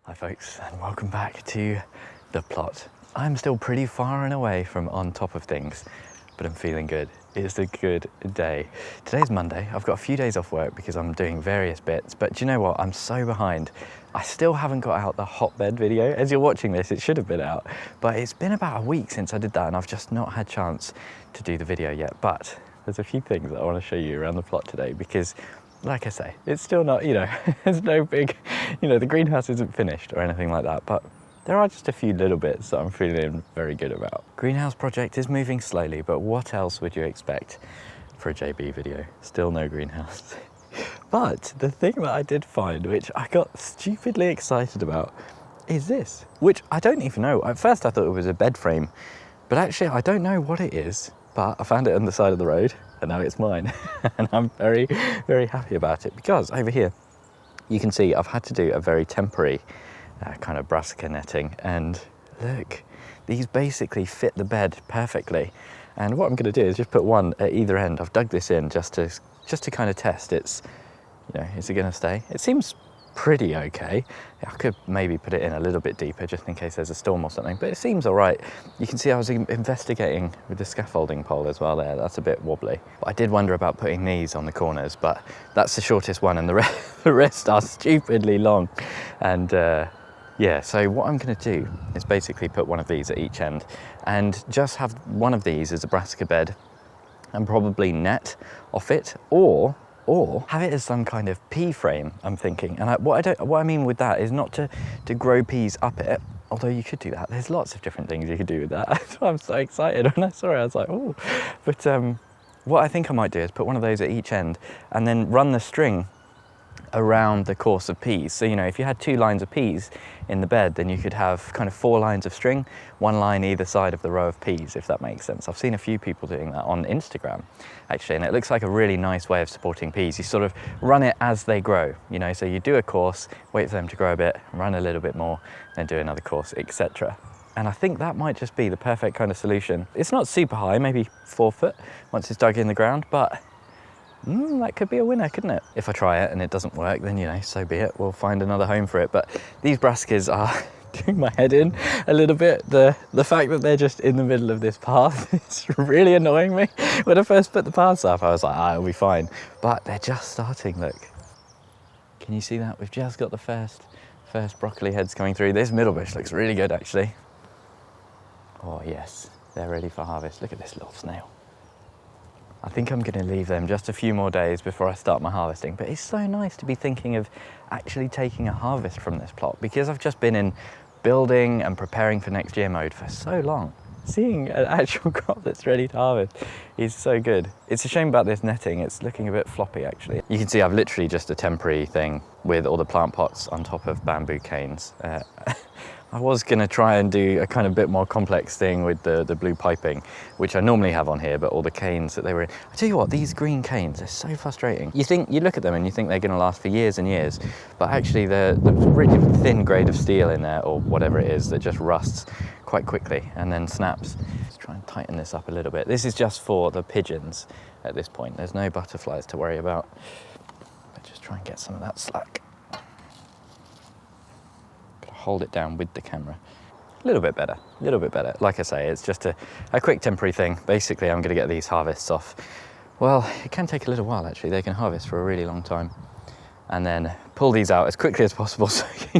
Hi folks, and welcome back to The Plot. I'm still pretty far and away from on top of things, but I'm feeling good. It's a good day. Today's Monday. I've got a few days off work because I'm doing various bits, but do you know what? I'm so behind. I still haven't got out the hotbed video. As you're watching this, it should have been out, but it's been about a week since I did that and I've just not had a chance to do the video yet. But there's a few things that I want to show you around the plot today because, like I say, it's still not, there's no big, the greenhouse isn't finished or anything like that, but there are just a few little bits that I'm feeling very good about. Greenhouse project is moving slowly, but what else would you expect for a JB video? Still no greenhouse. But the thing that I did find, which I got stupidly excited about, is this, which I don't even know. At first I thought it was a bed frame, but actually I don't know what it is, but I found it on the side of the road and now it's mine. And I'm very, very happy about it because over here, you can see I've had to do a very temporary kind of brassica netting, and look, these basically fit the bed perfectly. And what I'm going to do is just put one at either end. I've dug this in just to kind of test it's, is it going to stay? It seems pretty okay. I could maybe put it in a little bit deeper just in case there's a storm or something, but it seems all right. You can see I was investigating with the scaffolding pole as well there. That's a bit wobbly. But I did wonder about putting these on the corners, but that's the shortest one and the rest are stupidly long. And yeah, so what I'm going to do is basically put one of these at each end and just have one of these as a brassica bed and probably net off it, or have it as some kind of pea frame, I'm thinking. And what I mean with that is not to grow peas up it, although you could do that. There's lots of different things you could do with that. That's why I'm so excited. When I saw it, I was like, oh. But what I think I might do is put one of those at each end and then run the string around the course of peas. So, if you had 2 lines of peas in the bed, then you could have kind of 4 lines of string, 1 line either side of the row of peas, if that makes sense. I've seen a few people doing that on Instagram, actually, and it looks like a really nice way of supporting peas. You sort of run it as they grow, so you do a course, wait for them to grow a bit, run a little bit more, then do another course, etc. And I think that might just be the perfect kind of solution. It's not super high, maybe 4 foot once it's dug in the ground, but that could be a winner, couldn't it? If I try it and it doesn't work, then, so be it. We'll find another home for it. But these brassicas are doing my head in a little bit. The fact that they're just in the middle of this path is really annoying me. When I first put the paths up, I was like, it'll be fine. But they're just starting, look. Can you see that? We've just got the first broccoli heads coming through. This middle bush looks really good, actually. Oh, yes. They're ready for harvest. Look at this little snail. I think I'm going to leave them just a few more days before I start my harvesting, but it's so nice to be thinking of actually taking a harvest from this plot because I've just been in building and preparing for next year mode for so long. Seeing an actual crop that's ready to harvest is so good. It's a shame about this netting, it's looking a bit floppy actually. You can see I've literally just a temporary thing with all the plant pots on top of bamboo canes. I was going to try and do a kind of bit more complex thing with the blue piping, which I normally have on here, but all the canes that they were in. I tell you what, these green canes, they're so frustrating. You look at them and you think they're going to last for years and years, but actually the really thin grade of steel in there, or whatever it is, that just rusts quite quickly and then snaps. Let's try and tighten this up a little bit. This is just for the pigeons at this point. There's no butterflies to worry about. But just try and get some of that slack. Hold it down with the camera. A little bit better. Like I say, it's just a quick temporary thing. Basically, I'm going to get these harvests off. Well, it can take a little while actually. They can harvest for a really long time. And then pull these out as quickly as possible so I can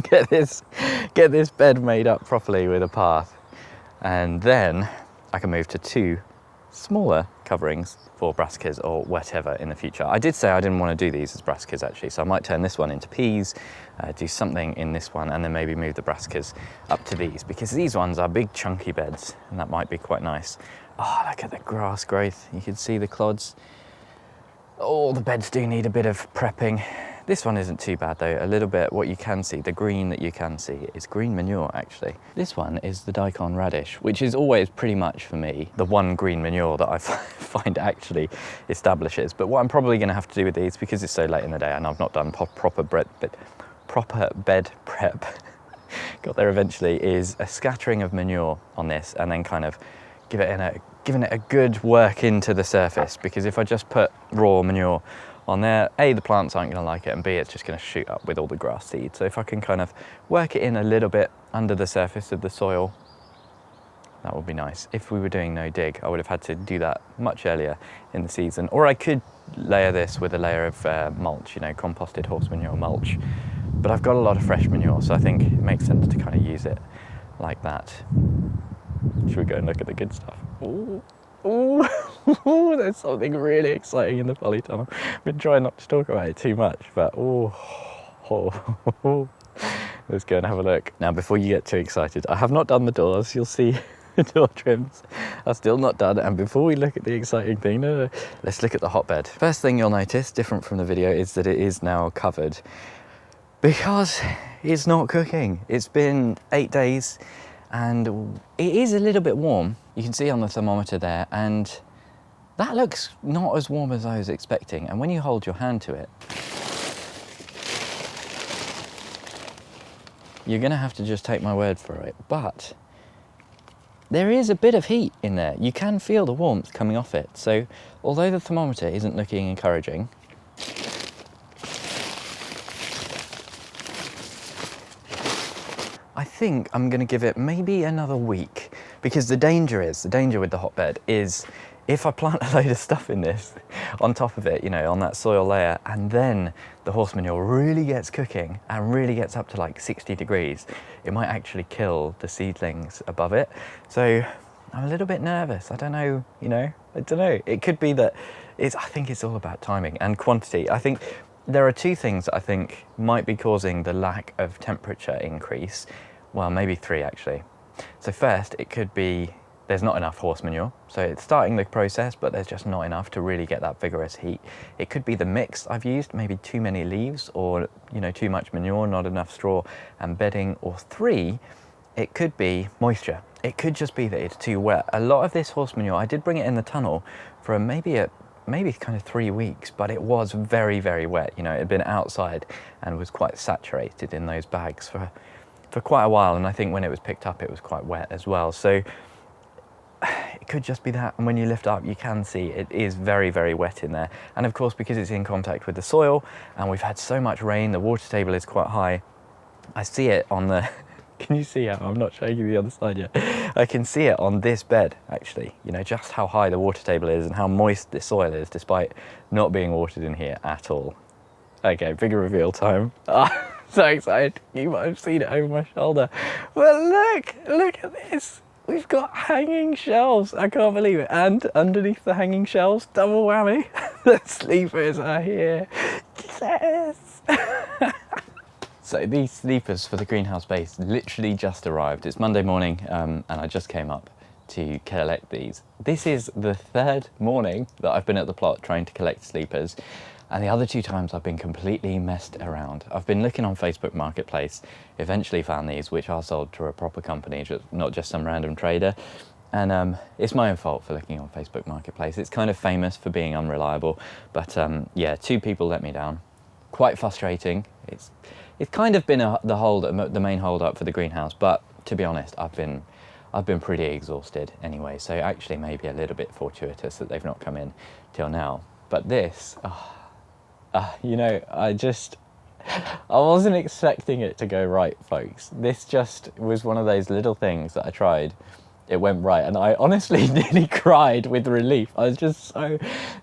get this bed made up properly with a path. And then I can move to 2 smaller coverings for brassicas or whatever in the future. I did say I didn't want to do these as brassicas actually, so I might turn this one into peas, do something in this one, and then maybe move the brassicas up to these, because these ones are big chunky beds and that might be quite nice. Oh, look at the grass growth. You can see the clods. Oh, the beds do need a bit of prepping. This one isn't too bad though, a little bit. What you can see, the green that you can see is green manure actually. This one is the daikon radish, which is always pretty much for me the one green manure that I find actually establishes. But what I'm probably going to have to do with these, because it's so late in the day and I've not done proper bed prep, got there eventually, is a scattering of manure on this and then kind of giving it a good work into the surface, because if I just put raw manure on there, A, the plants aren't going to like it, and B, it's just going to shoot up with all the grass seed. So if I can kind of work it in a little bit under the surface of the soil, that would be nice. If we were doing no dig, I would have had to do that much earlier in the season. Or I could layer this with a layer of mulch, composted horse manure mulch. But I've got a lot of fresh manure, so I think it makes sense to kind of use it like that. Should we go and look at the good stuff? Ooh, ooh, there's something really exciting in the polytunnel. I've been trying not to talk about it too much, but let's go and have a look. Now, before you get too excited, I have not done the doors. You'll see the door trims are still not done. And before we look at the exciting thing, let's look at the hotbed. First thing you'll notice, different from the video, is that it is now covered because it's not cooking. It's been 8 days and it is a little bit warm. You can see on the thermometer there, and that looks not as warm as I was expecting. And when you hold your hand to it, you're going to have to just take my word for it. But there is a bit of heat in there. You can feel the warmth coming off it. So although the thermometer isn't looking encouraging, I think I'm going to give it maybe another week, because the danger with the hotbed is if I plant a load of stuff in this on top of it, on that soil layer, and then the horse manure really gets cooking and really gets up to like 60 degrees, it might actually kill the seedlings above it. So I'm a little bit nervous. I don't know. It could be that I think it's all about timing and quantity. I think there are two things that I think might be causing the lack of temperature increase. Well, maybe three actually. So first, it could be there's not enough horse manure. So it's starting the process, but there's just not enough to really get that vigorous heat. It could be the mix I've used, maybe too many leaves, or too much manure, not enough straw and bedding. Or three, it could be moisture. It could just be that it's too wet. A lot of this horse manure, I did bring it in the tunnel for maybe kind of 3 weeks, but it was very, very wet. It had been outside and was quite saturated in those bags for quite a while. And I think when it was picked up, it was quite wet as well. So it could just be that. And when you lift up, you can see it is very, very wet in there. And of course, because it's in contact with the soil and we've had so much rain, the water table is quite high. I see it on the, can you see how I'm not showing you the other side yet? I can see it on this bed, actually, just how high the water table is and how moist the soil is, despite not being watered in here at all. Okay, bigger reveal time. So excited. You might have seen it over my shoulder. But look at this. We've got hanging shelves. I can't believe it. And underneath the hanging shelves, double whammy, the sleepers are here. Yes. So these sleepers for the greenhouse base literally just arrived. It's Monday morning, and I just came up to collect these. This is the third morning that I've been at the plot trying to collect sleepers. And the other 2 times I've been completely messed around. I've been looking on Facebook Marketplace, eventually found these, which are sold to a proper company, not just some random trader. And it's my own fault for looking on Facebook Marketplace. It's kind of famous for being unreliable, but yeah, 2 people let me down. Quite frustrating. It's kind of been the main hold up for the greenhouse, but to be honest, I've been pretty exhausted anyway, so actually maybe a little bit fortuitous that they've not come in till now. But this, I wasn't expecting it to go right, folks. This just was one of those little things that I tried. It went right, and I honestly nearly cried with relief. I was just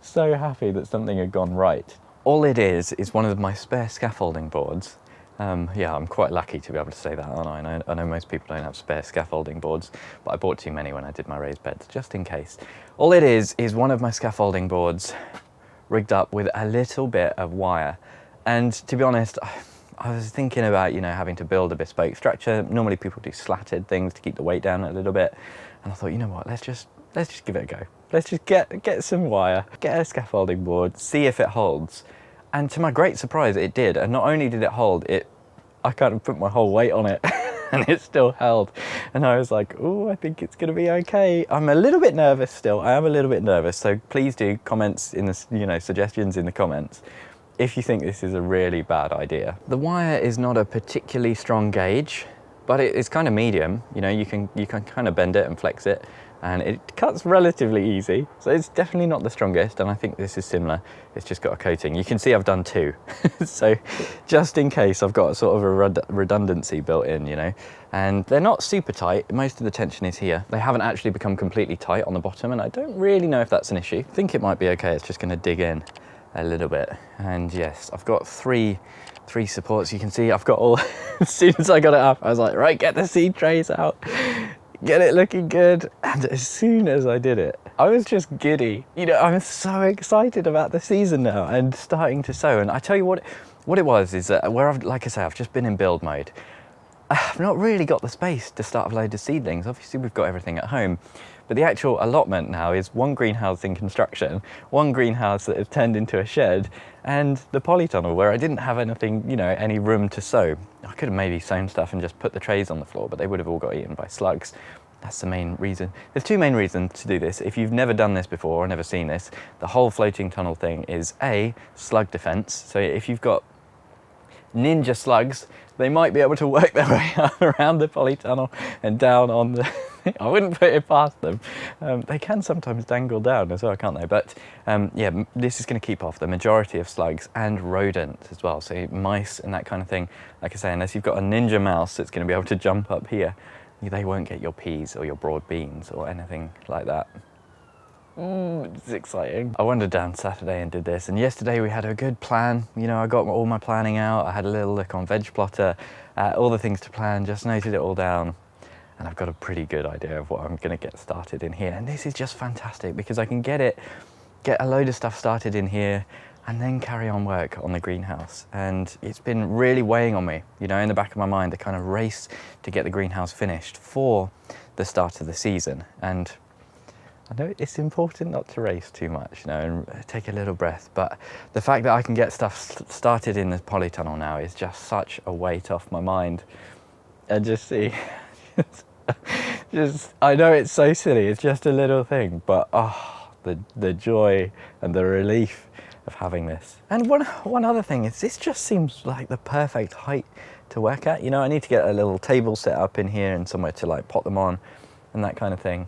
so happy that something had gone right. All it is one of my spare scaffolding boards. Yeah, I'm quite lucky to be able to say that, aren't I? I know most people don't have spare scaffolding boards, but I bought too many when I did my raised beds, just in case. All it is one of my scaffolding boards rigged up with a little bit of wire. And to be honest, I was thinking about, having to build a bespoke structure. Normally people do slatted things to keep the weight down a little bit. And I thought, you know what, let's just give it a go. Let's just get some wire, get a scaffolding board, see if it holds. And to my great surprise, it did. And not only did it hold, I kind of put my whole weight on it and it still held. And I was like, oh, I think it's going to be okay. I'm a little bit nervous still. I am a little bit nervous. So please do comments in the, suggestions in the comments if you think this is a really bad idea. The wire is not a particularly strong gauge, but it's kind of medium. You can kind of bend it and flex it. and it cuts relatively easy. So it's definitely not the strongest, and I think this is similar. It's just got a coating. You can see I've done 2. So just in case, I've got sort of a redundancy built in, you know. And they're not super tight. Most of the tension is here. They haven't actually become completely tight on the bottom, and I don't really know if that's an issue. I think it might be okay. It's just going to dig in a little bit. And yes, I've got three supports. You can see I've got all, as soon as I got it up, I was like, right, get the seed trays out, get it looking good. And as soon as I did it, I was just giddy. You know, I'm so excited about the season now and starting to sow. And I tell you what it was is that where like I say, I've just been in build mode. I've not really got the space to start a load of seedlings. Obviously we've got everything at home, but the actual allotment now is 1 greenhouse in construction, 1 greenhouse that has turned into a shed, and the polytunnel where I didn't have anything, you know, any room to sow. I could have maybe sown stuff and just put the trays on the floor, but they would have all got eaten by slugs. That's the main reason. There's 2 main reasons to do this. If you've never done this before or never seen this, the whole floating tunnel thing is A, slug defense. So if you've got ninja slugs, they might be able to work their way around the polytunnel and down on the... I wouldn't put it past them. They can sometimes dangle down as well, can't they? But yeah, this is going to keep off the majority of slugs and rodents as well. So mice and that kind of thing. Like I say, unless you've got a ninja mouse that's going to be able to jump up here, they won't get your peas or your broad beans or anything like that. It's exciting. I wandered down Saturday and did this, and yesterday we had a good plan. You know, I got all my planning out. I had a little look on Veg Plotter, all the things to plan, just noted it all down. And I've got a pretty good idea of what I'm going to get started in here. And this is just fantastic because I can get a load of stuff started in here and then carry on work on the greenhouse. And it's been really weighing on me, you know, in the back of my mind, the kind of race to get the greenhouse finished for the start of the season. And I know it's important not to race too much, you know, and take a little breath. But the fact that I can get stuff started in the polytunnel now is just such a weight off my mind. And just see... I know it's so silly, it's just a little thing, but the joy and the relief of having this. And one other thing is, this just seems like the perfect height to work at. You know, I need to get a little table set up in here and somewhere to like pot them on and that kind of thing.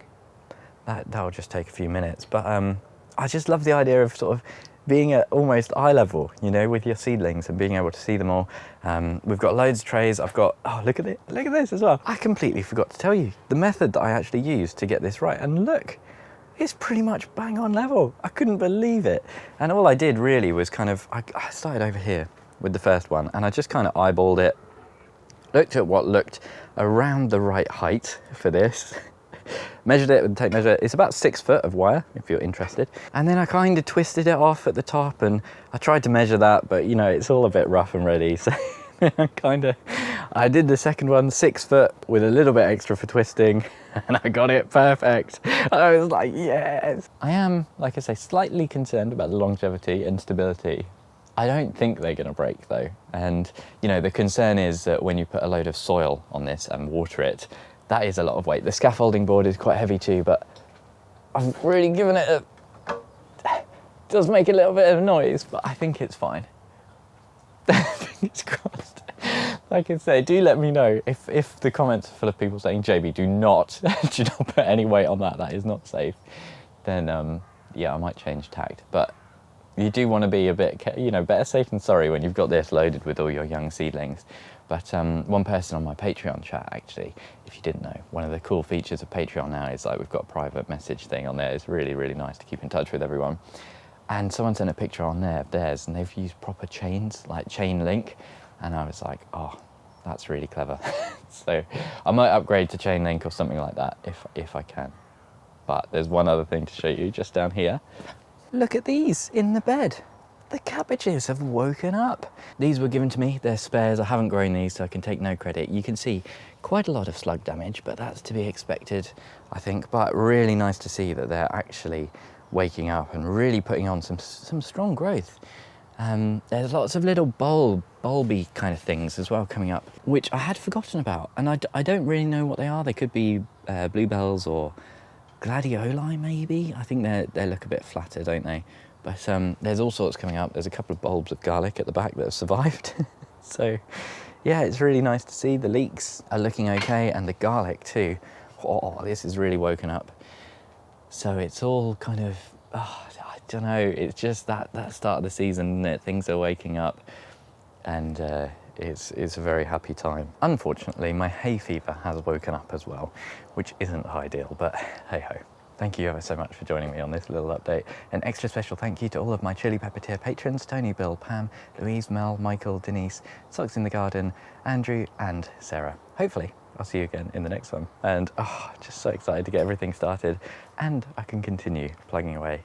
That'll just take a few minutes, but I just love the idea of sort of being at almost eye level, you know, with your seedlings and being able to see them all. We've got loads of trays. I've got, look at this as well. I completely forgot to tell you the method that I actually used to get this right. And look, it's pretty much bang on level. I couldn't believe it. And all I did really was kind of, I started over here with the first one and I just kind of eyeballed it, looked at what looked around the right height for this. Measured it with the tape measure. It's about 6 foot of wire, if you're interested. And then I kind of twisted it off at the top and I tried to measure that, but you know, it's all a bit rough and ready. So I did the second one 6 foot with a little bit extra for twisting and I got it perfect. I was like, yes. I am, like I say, slightly concerned about the longevity and stability. I don't think they're gonna break though. And you know, the concern is that when you put a load of soil on this and water it, that is a lot of weight. The scaffolding board is quite heavy too, but I've really given it it does make a little bit of noise, but I think it's fine. Fingers crossed. Like I say, do let me know if the comments are full of people saying, JB, do not put any weight on that. That is not safe. Then yeah, I might change tact. But you do want to be a bit, you know, better safe than sorry when you've got this loaded with all your young seedlings. But one person on my Patreon chat, actually, if you didn't know, one of the cool features of Patreon now is like we've got a private message thing on there. It's really, really nice to keep in touch with everyone. And someone sent a picture on there of theirs and they've used proper chains, like chain link. And I was like, oh, that's really clever. So I might upgrade to chain link or something like that if I can. But there's one other thing to show you just down here. Look at these in the bed. The cabbages have woken up. These were given to me, they're spares. I haven't grown these, so I can take no credit. You can see quite a lot of slug damage, but that's to be expected, I think. But really nice to see that they're actually waking up and really putting on some strong growth. There's lots of little bulby kind of things as well coming up, which I had forgotten about. And I don't really know what they are. They could be bluebells or gladioli maybe. I think they look a bit flatter, don't they? But there's all sorts coming up. There's a couple of bulbs of garlic at the back that have survived. So yeah, it's really nice to see. The leeks are looking okay, and the garlic too. this is really woken up. So it's all kind of, I don't know, it's just that start of the season, isn't it? Things are waking up, and it's a very happy time. Unfortunately, my hay fever has woken up as well, which isn't ideal, but hey ho. Thank you ever so much for joining me on this little update. An extra special thank you to all of my Chili Pepper tier patrons: Tony, Bill, Pam, Louise, Mel, Michael, Denise, Socks in the Garden, Andrew and Sarah. Hopefully I'll see you again in the next one. And just so excited to get everything started, and I can continue plugging away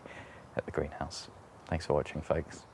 at the greenhouse. Thanks for watching, folks.